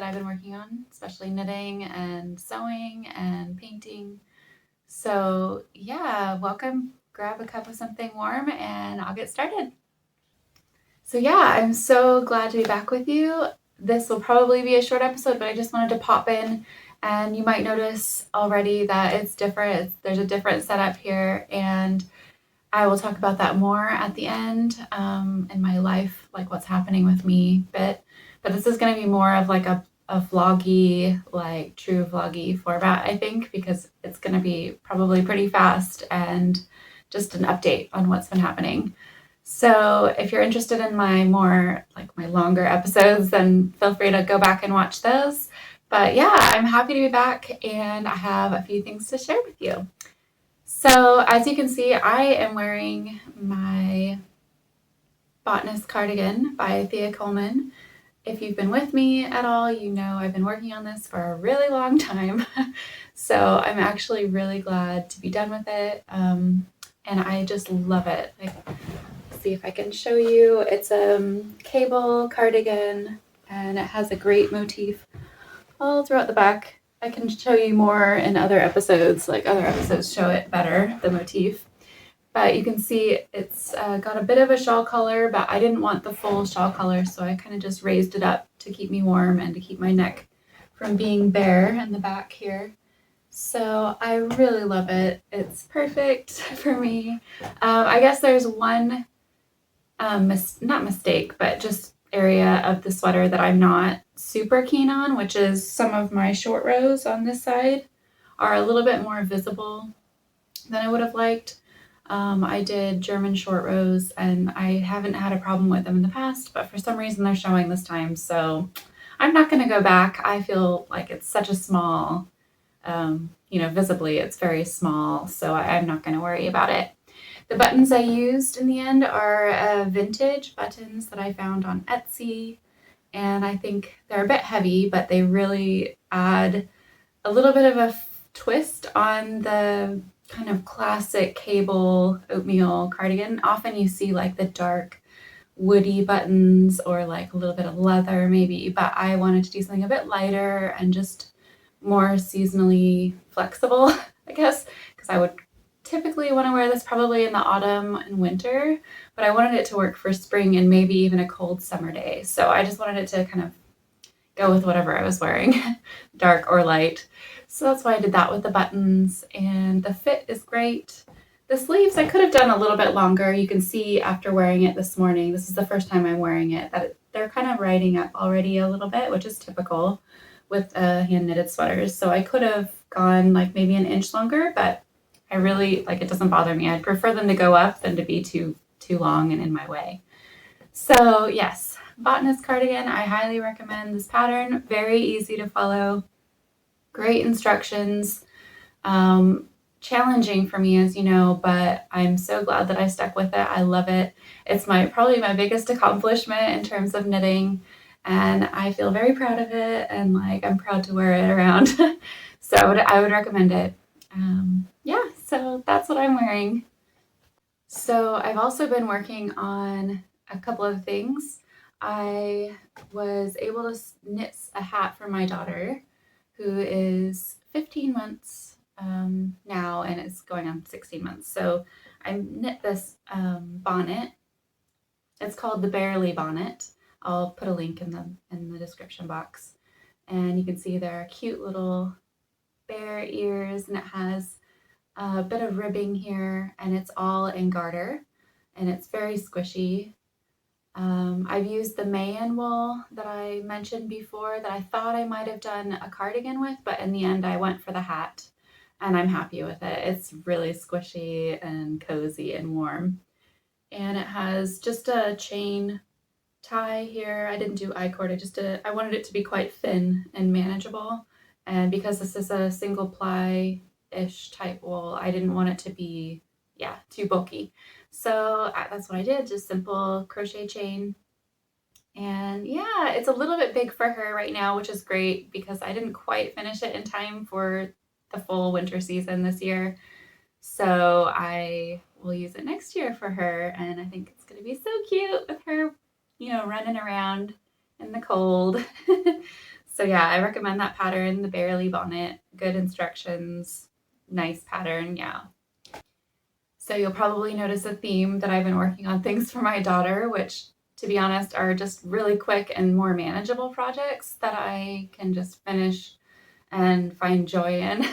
that I've been working on, especially knitting and sewing and painting. So yeah, welcome. Grab a cup of something warm and I'll get started. So yeah, I'm so glad to be back with you. This will probably be a short episode, but I just wanted to pop in, and you might notice already that it's different. There's a different setup here, and I will talk about that more at the end in my life, like what's happening with me bit. But this is going to be more of like a vloggy, like true vloggy format, I think, because it's going to be probably pretty fast and just an update on what's been happening. So if you're interested in my more like my longer episodes, then feel free to go back and watch those. But yeah, I'm happy to be back and I have a few things to share with you. So as you can see, I am wearing my Bonnet cardigan by Thea Coleman. If you've been with me at all, you know I've been working on this for a really long time. So I'm actually really glad to be done with it. And I just love it. Like, see if I can show you. It's a cable cardigan and it has a great motif all throughout the back. I can show you more in other episodes, like other episodes show it better, the motif. But you can see it's got a bit of a shawl color, but I didn't want the full shawl color, so I kind of just raised it up to keep me warm and to keep my neck from being bare in the back here. So I really love it. It's perfect for me. I guess there's one, not mistake, but just area of the sweater that I'm not super keen on, which is some of my short rows on this side are a little bit more visible than I would have liked. I did German short rows and I haven't had a problem with them in the past, but for some reason they're showing this time. So I'm not going to go back. I feel like it's such a small, visibly it's very small. So I'm not going to worry about it. The buttons I used in the end are vintage buttons that I found on Etsy. And I think they're a bit heavy, but they really add a little bit of a twist on the kind of classic cable oatmeal cardigan. Often you see like the dark woody buttons or like a little bit of leather maybe, but I wanted to do something a bit lighter and just more seasonally flexible, I guess, because I would typically want to wear this probably in the autumn and winter, but I wanted it to work for spring and maybe even a cold summer day. So I just wanted it to kind of go with whatever I was wearing, dark or light. So that's why I did that with the buttons, and the fit is great. The sleeves I could have done a little bit longer. You can see after wearing it this morning, this is the first time I'm wearing it, that they're kind of riding up already a little bit, which is typical with hand knitted sweaters. So I could have gone like maybe an inch longer, but I really like, it doesn't bother me. I'd prefer them to go up than to be too long and in my way. So yes, Botanist cardigan, I highly recommend this pattern. Very easy to follow, great instructions. Challenging for me, as you know, but I'm so glad that I stuck with it. I love it. It's probably my biggest accomplishment in terms of knitting, and I feel very proud of it, and like I'm proud to wear it around. So I would recommend it. Yeah, so that's what I'm wearing. So I've also been working on a couple of things. I was able to knit a hat for my daughter, who is 15 months now and is going on 16 months. So I knit this bonnet. It's called the Barely Bonnet. I'll put a link in the description box. And you can see there are cute little bear ears, and it has a bit of ribbing here, and it's all in garter, and it's very squishy. I've used the Mayan wool that I mentioned before that I thought I might have done a cardigan with, but in the end I went for the hat, and I'm happy with it. It's really squishy and cozy and warm. And it has just a chain tie here. I didn't do I-cord, I wanted it to be quite thin and manageable. And because this is a single ply-ish type wool, I didn't want it to be, too bulky. So that's what I did, just simple crochet chain. And yeah, it's a little bit big for her right now, which is great because I didn't quite finish it in time for the full winter season this year. So I will use it next year for her, and I think it's going to be so cute with her, running around in the cold. So yeah, I recommend that pattern, the Barely Bonnet. Good instructions, nice pattern, yeah. So you'll probably notice a theme that I've been working on things for my daughter, which to be honest are just really quick and more manageable projects that I can just finish and find joy in.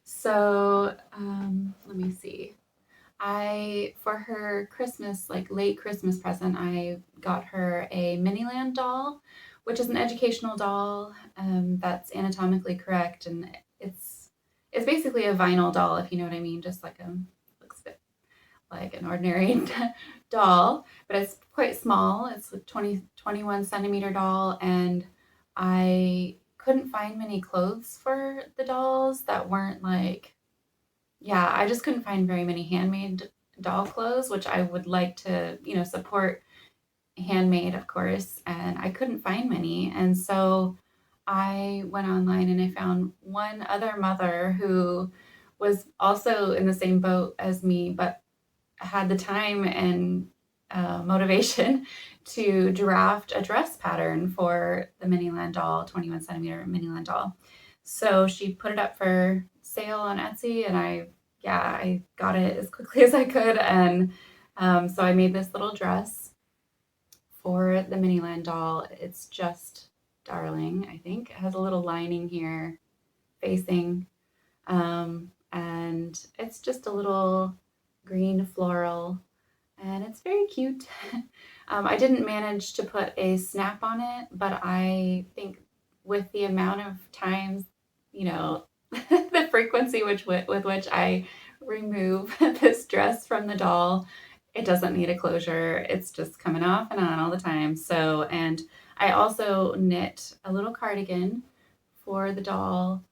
So let me see. For her Christmas, like late Christmas present, I got her a Miniland doll, which is an educational doll that's anatomically correct, and it's basically a vinyl doll, if you know what I mean, just like looks a bit like an ordinary doll, but it's quite small. It's a 21 centimeter doll, and I couldn't find many clothes for the dolls that weren't like, yeah, I just couldn't find very many handmade doll clothes, which I would like to, support handmade, of course, and I couldn't find many. And so I went online and I found one other mother who was also in the same boat as me, but had the time and motivation to draft a dress pattern for the Miniland doll, 21 centimeter Miniland doll. So she put it up for sale on Etsy, and I got it as quickly as I could. And so I made this little dress for the Miniland doll. It's just darling, I think. It has a little lining here facing, and it's just a little green floral, and it's very cute. I didn't manage to put a snap on it, but I think with the amount of times, the frequency with which I remove this dress from the doll, it doesn't need a closure. It's just coming off and on all the time. So, and I also knit a little cardigan for the doll.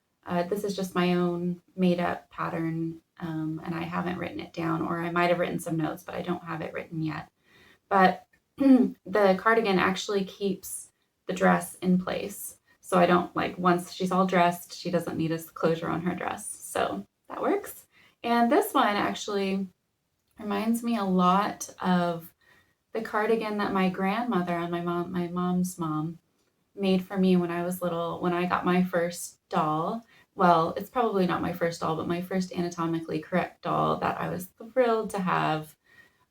This is just my own made up pattern, and I haven't written it down, or I might have written some notes, but I don't have it written yet. But the cardigan actually keeps the dress in place. So I don't once she's all dressed, she doesn't need a closure on her dress. So that works. And this one actually reminds me a lot of the cardigan that my grandmother and my mom's mom made for me when I was little, when I got my first doll. Well, it's probably not my first doll, but my first anatomically correct doll that I was thrilled to have.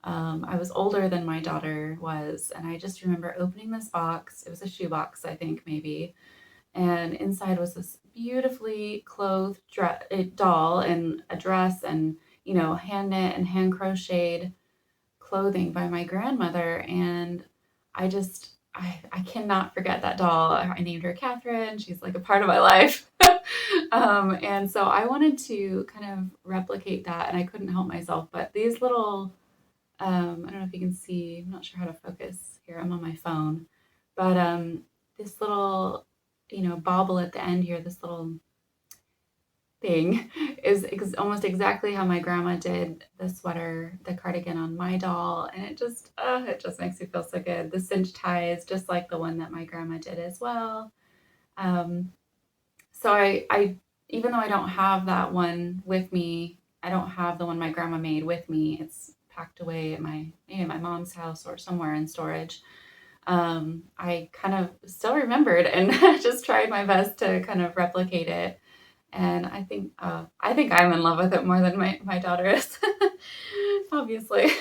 I was older than my daughter was, and I just remember opening this box. It was a shoebox, I think, maybe. And inside was this beautifully clothed doll and a dress and, hand knit and hand crocheted clothing by my grandmother. And I cannot forget that doll. I named her Catherine. She's like a part of my life. And so I wanted to kind of replicate that, and I couldn't help myself. But these little, I don't know if you can see, I'm not sure how to focus here. I'm on my phone. But this little, bauble at the end here, this little thing is almost exactly how my grandma did the cardigan on my doll, and it just makes me feel so good. The cinch tie is just like the one that my grandma did as well. So I even though I don't have that one with me, I don't have the one my grandma made with me. It's packed away at maybe my mom's house or somewhere in storage. I kind of still remembered and just tried my best to kind of replicate it. And I think I'm in love with it more than my daughter is, obviously.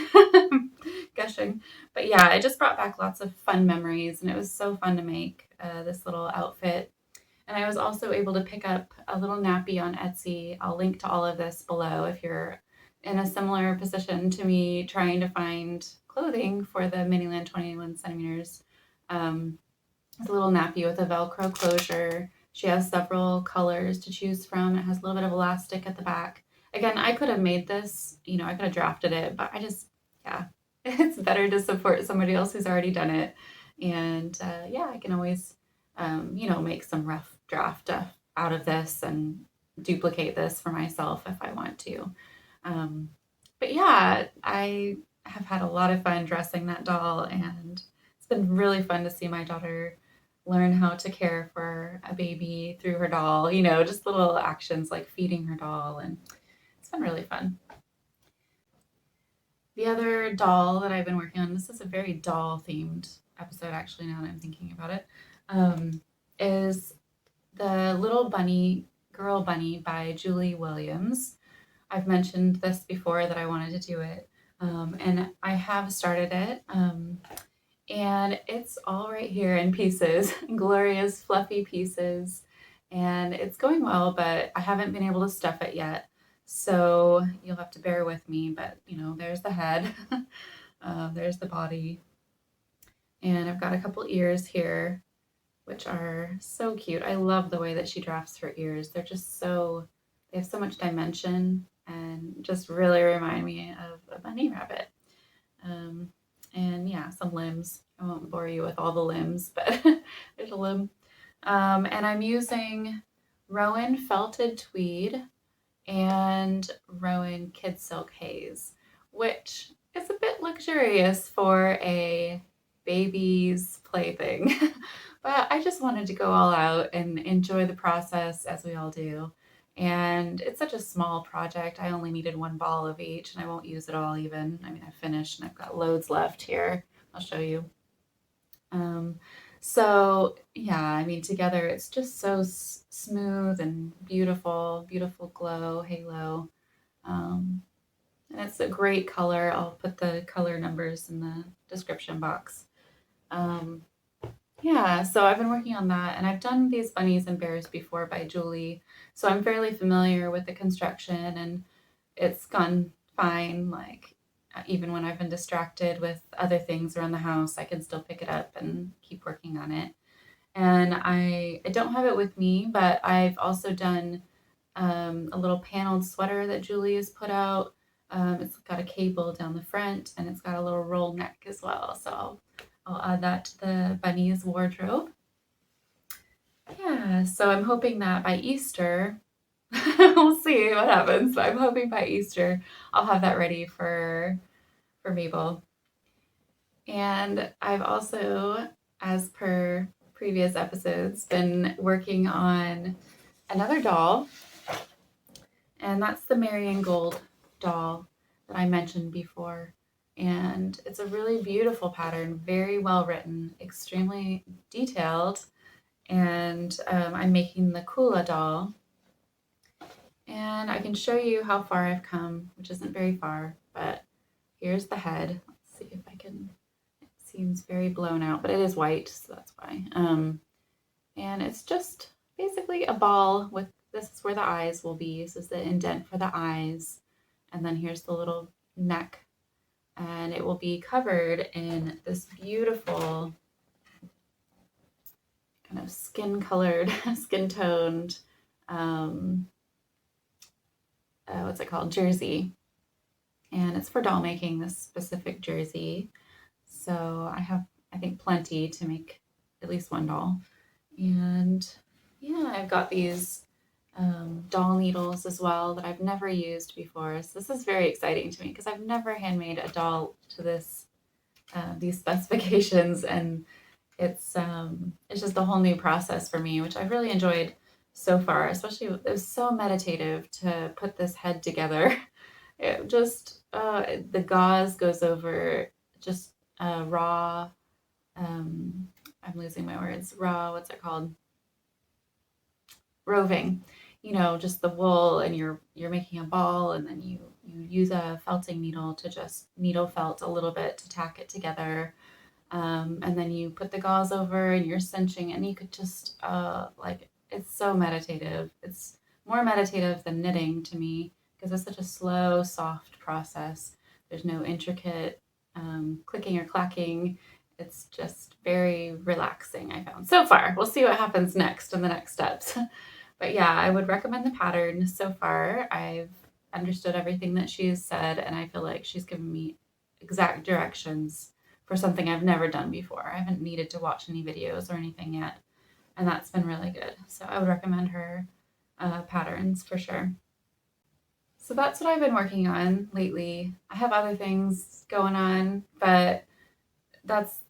Gushing. But yeah, it just brought back lots of fun memories, and it was so fun to make this little outfit. And I was also able to pick up a little nappy on Etsy. I'll link to all of this below if you're in a similar position to me trying to find clothing for the Miniland 21 centimeters. It's a little nappy with a Velcro closure. She has several colors to choose from. It has a little bit of elastic at the back. Again, I could have made this, I could have drafted it, but yeah, it's better to support somebody else who's already done it. And yeah, I can always, make some rough draft out of this and duplicate this for myself if I want to. But yeah, I have had a lot of fun dressing that doll, and it's been really fun to see my daughter learn how to care for a baby through her doll, just little actions like feeding her doll, and it's been really fun. The other doll that I've been working on, this is a very doll themed episode actually now that I'm thinking about it, is the Little Bunny Girl Bunny by Julie Williams. I've mentioned this before that I wanted to do it, and I have started it. And it's all right here in pieces, glorious fluffy pieces, and it's going well, but I haven't been able to stuff it yet. So you'll have to bear with me, but you know, there's the head, there's the body, and I've got a couple ears here, which are so cute. I love the way that she drafts her ears. They're just so, they have so much dimension and just really remind me of a bunny rabbit. Um, and yeah, some limbs. I won't bore you with all the limbs, but there's a limb. And I'm using Rowan felted tweed and Rowan kidsilk haze, which is a bit luxurious for a baby's plaything. But I just wanted to go all out and enjoy the process as we all do. And it's such a small project. I only needed one ball of each, and I won't use it all even. I mean, I finished and I've got loads left here. I'll show you. Um, so yeah, I mean, together it's just so smooth and beautiful, beautiful glow, halo. Um, and it's a great color. I'll put the color numbers in the description box. Um, yeah, so I've been working on that, and I've done these bunnies and bears before by Julie, so I'm fairly familiar with the construction, and it's gone fine. Like, even when I've been distracted with other things around the house, I can still pick it up and keep working on it. And I don't have it with me, but I've also done a little paneled sweater that Julie has put out. It's got a cable down the front, and it's got a little roll neck as well. So I'll add that to the bunny's wardrobe. Yeah, so I'm hoping that by Easter, we'll see what happens, but I'm hoping by Easter I'll have that ready for Mabel. And I've also, as per previous episodes, been working on another doll, and that's the Marion Gold doll that I mentioned before. And it's a really beautiful pattern, very well written, extremely detailed. And I'm making the Kula doll. And I can show you how far I've come, which isn't very far, but here's the head. Let's see if I can, it seems very blown out, but it is white, so that's why. And it's just basically a ball with, this is where the eyes will be. This is the indent for the eyes. And then here's the little neck. And it will be covered in this beautiful kind of skin colored, skin toned, what's it called? Jersey. And it's for doll making, this specific jersey. So I have, I think, plenty to make at least one doll. And yeah, I've got these doll needles as well that I've never used before. So this is very exciting to me because I've never handmade a doll to this these specifications, and it's just a whole new process for me, which I've really enjoyed so far. Especially, it was so meditative to put this head together. It just the gauze goes over just raw. I'm losing my words. Raw. What's it called? Roving. You know, just the wool, and you're making a ball, and then you use a felting needle to just needle felt a little bit to tack it together. And then you put the gauze over and you're cinching, and you could just like, it's so meditative. It's more meditative than knitting to me because it's such a slow, soft process. There's no intricate clicking or clacking. It's just very relaxing, I found so far. We'll see what happens next in the next steps. But yeah, I would recommend the pattern so far. I've understood everything that she's said, and I feel like she's given me exact directions for something I've never done before. I haven't needed to watch any videos or anything yet, and that's been really good. So I would recommend her patterns for sure. So that's what I've been working on lately. I have other things going on, but that's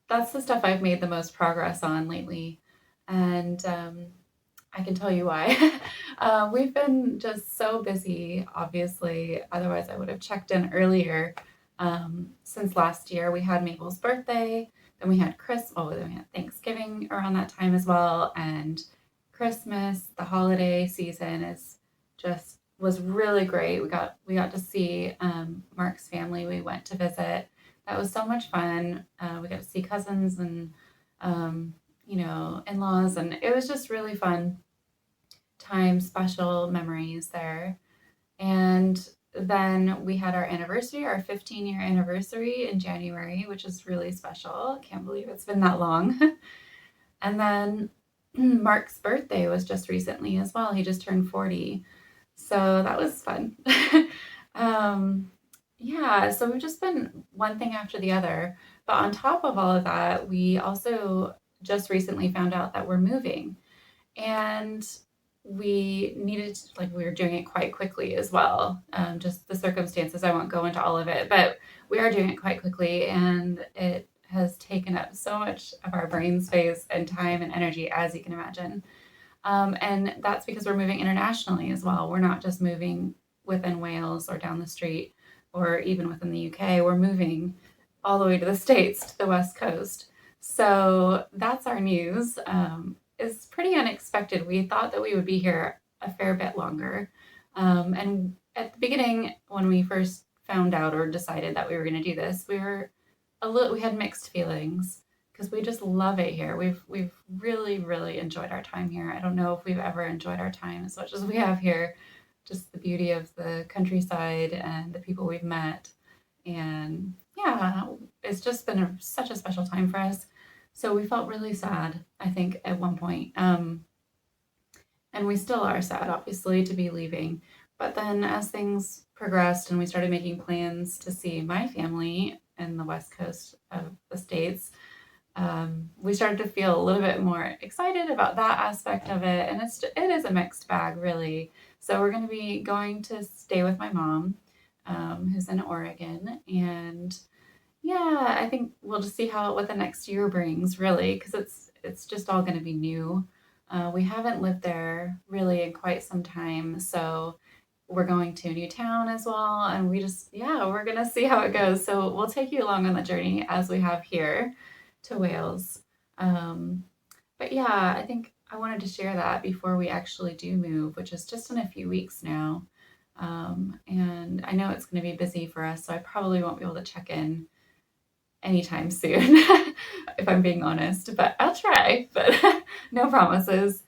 the stuff I've made the most progress on lately, and I can tell you why. We've been just so busy, obviously. Otherwise, I would have checked in earlier. Since last year, we had Mabel's birthday, then we had Christmas, oh, then we had Thanksgiving around that time as well, and Christmas, the holiday season is just was really great. We got to see Mark's family. We went to visit. That was so much fun. We got to see cousins and in-laws, and it was just really fun time, special memories there. And then we had our anniversary, our 15-year anniversary in January, which is really special. Can't believe it's been that long. And then Mark's birthday was just recently as well. He just turned 40. So that was fun. um, yeah, so we've just been one thing after the other. But on top of all of that, we also just recently found out that we're moving. And we needed, like, we were doing it quite quickly as well. Just the circumstances, I won't go into all of it, but we are doing it quite quickly, and it has taken up so much of our brain space and time and energy, as you can imagine. And that's because we're moving internationally as well. We're not just moving within Wales or down the street or even within the UK. We're moving all the way to the States, to the West Coast. So that's our news. It's pretty unexpected. We thought that we would be here a fair bit longer. And at the beginning, when we first found out or decided that we were going to do this, we had mixed feelings because we just love it here. We've really, really enjoyed our time here. I don't know if we've ever enjoyed our time as much as we have here. Just the beauty of the countryside and the people we've met. And yeah, it's just been such a special time for us. So we felt really sad, I think, at one point. And we still are sad, obviously, to be leaving. But then as things progressed and we started making plans to see my family in the West Coast of the States, we started to feel a little bit more excited about that aspect of it. And it is a mixed bag, really. So we're going to be going to stay with my mom, who's in Oregon. And yeah, I think we'll just see what the next year brings, really, because it's just all going to be new. We haven't lived there really in quite some time, so we're going to a new town as well, and we're going to see how it goes. So we'll take you along on the journey as we have here to Wales. Um, but yeah, I think I wanted to share that before we actually do move, which is just in a few weeks now. And I know it's going to be busy for us, so I probably won't be able to check in anytime soon, if I'm being honest, but I'll try, but no promises.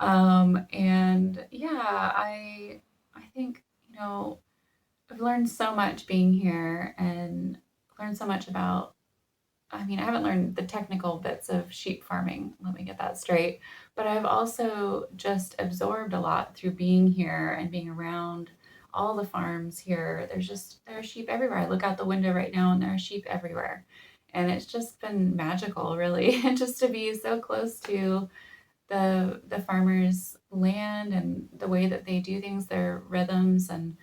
And yeah, I think, I've learned so much being here and learned so much about, I mean, I haven't learned the technical bits of sheep farming, let me get that straight, but I've also just absorbed a lot through being here and being around all the farms here. There are sheep everywhere. I look out the window right now and there are sheep everywhere. And it's just been magical, really, just to be so close to the farmers' land and the way that they do things, their rhythms, and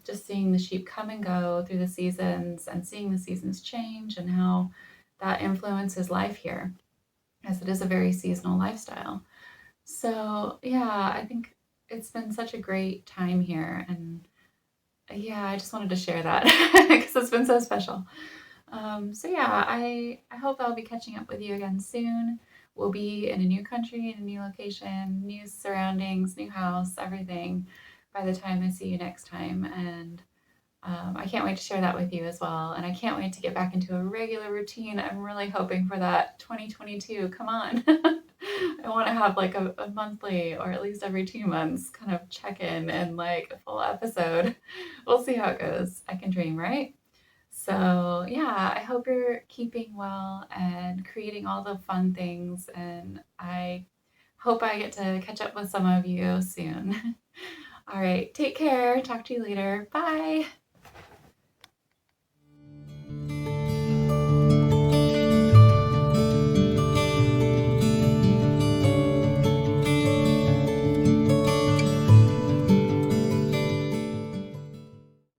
just seeing the sheep come and go through the seasons and seeing the seasons change and how that influences life here, as it is a very seasonal lifestyle. So yeah, I think it's been such a great time here, and yeah, I just wanted to share that because it's been so special. So yeah, I hope I'll be catching up with you again soon. We'll be in a new country, in a new location, new surroundings, new house, everything by the time I see you next time. And I can't wait to share that with you as well. And I can't wait to get back into a regular routine. I'm really hoping for that 2022. Come on. I want to have like a monthly or at least every 2 months kind of check in and like a full episode. We'll see how it goes. I can dream, right? So, yeah, I hope you're keeping well and creating all the fun things. And I hope I get to catch up with some of you soon. All right, take care. Talk to you later. Bye.